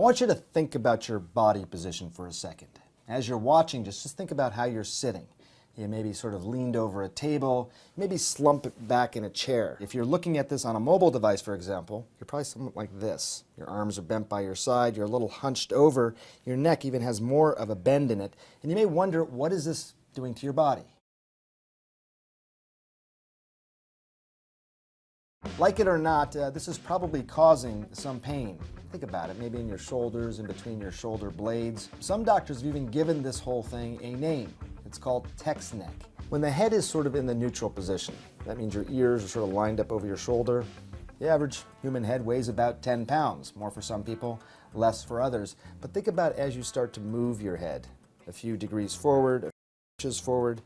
want you to think about your body position for a second. As you're watching, just think about how you're sitting. You maybe sort of leaned over a table, maybe slump back in a chair. If you're looking at this on a mobile device, for example, you're probably something like this. Your arms are bent by your side, you're a little hunched over, your neck even has more of a bend in it, and you may wonder, what is this doing to your body? Like it or not, this is probably causing some pain. Think about it, maybe in your shoulders, in between your shoulder blades. Some doctors have even given this whole thing a name. It's called text neck. When the head is sort of in the neutral position, that means your ears are sort of lined up over your shoulder. The average human head weighs about 10 pounds, more for some people, less for others. But think about as you start to move your head, a few degrees forward, a few inches forward,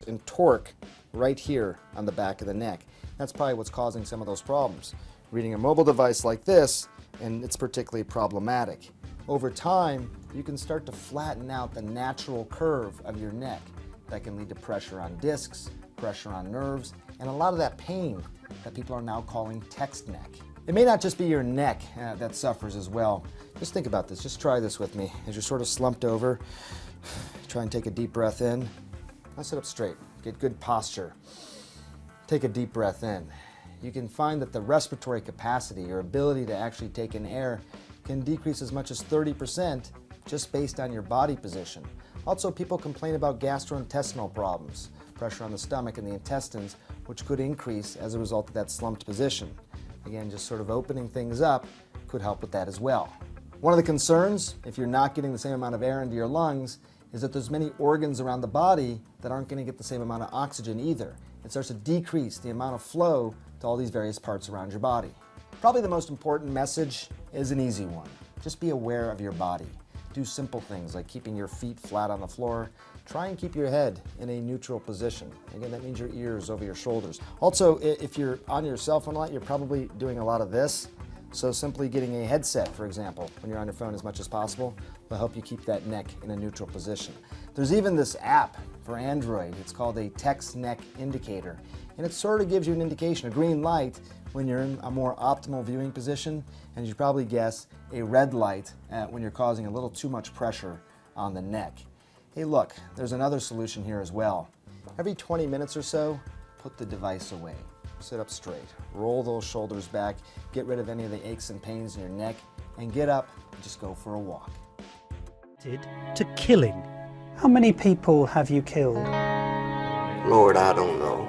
and torque right here on the back of the neck. That's probably what's causing some of those problems. Reading a mobile device like this, and it's particularly problematic. Over time, you can start to flatten out the natural curve of your neck. That can lead to pressure on discs, pressure on nerves, and a lot of that pain that people are now calling text neck. It may not just be your neck that suffers as well. Just think about this. Just try this with me. As you're sort of slumped over, try and take a deep breath in. Now sit up straight. Get good posture. Take a deep breath in. You can find that the respiratory capacity, your ability to actually take in air, can decrease as much as 30% just based on your body position. Also, people complain about gastrointestinal problems, pressure on the stomach and the intestines, which could increase as a result of that slumped position. Again, just sort of opening things up could help with that as well. One of the concerns, if you're not getting the same amount of air into your lungs, is that there's many organs around the body that aren't going to get the same amount of oxygen either. It starts to decrease the amount of flow to all these various parts around your body. Probably the most important message is an easy one. Just be aware of your body. Do simple things like keeping your feet flat on the floor. Try and keep your head in a neutral position. Again, that means your ears over your shoulders. Also, if you're on your cell phone a lot, you're probably doing a lot of this. So simply getting a headset, for example, when you're on your phone as much as possible, will help you keep that neck in a neutral position. There's even this app for Android. It's called a text neck indicator. And it sort of gives you an indication, a green light, when you're in a more optimal viewing position, and you probably guess a red light when you're causing a little too much pressure on the neck. Hey look, there's another solution here as well. Every 20 minutes or so, put the device away. Sit up straight, roll those shoulders back, get rid of any of the aches and pains in your neck, and get up and just go for a walk. To killing. How many people have you killed? Lord, I don't know.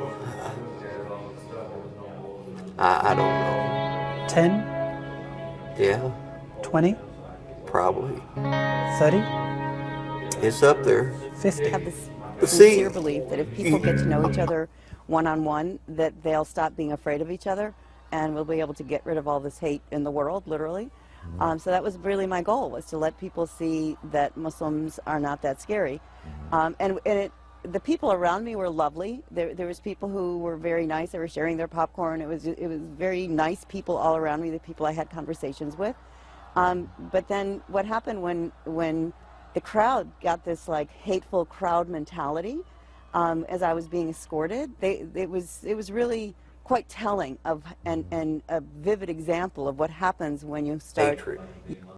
I don't know. 10? Yeah, 20? probably. 30? It's up there. 50? I have this See- sincere belief that if people get to know each other one-on-one, that they'll stop being afraid of each other, and we'll be able to get rid of all this hate in the world, literally. So that was really my goal, was to let people see that Muslims are not that scary. The people around me were lovely. There was people who were very nice. They were sharing their popcorn. It was very nice people all around me, the people I had conversations with. But then what happened when the crowd got this like hateful crowd mentality, as I was being escorted, it was really quite telling of and a vivid example of what happens when you start Hatred.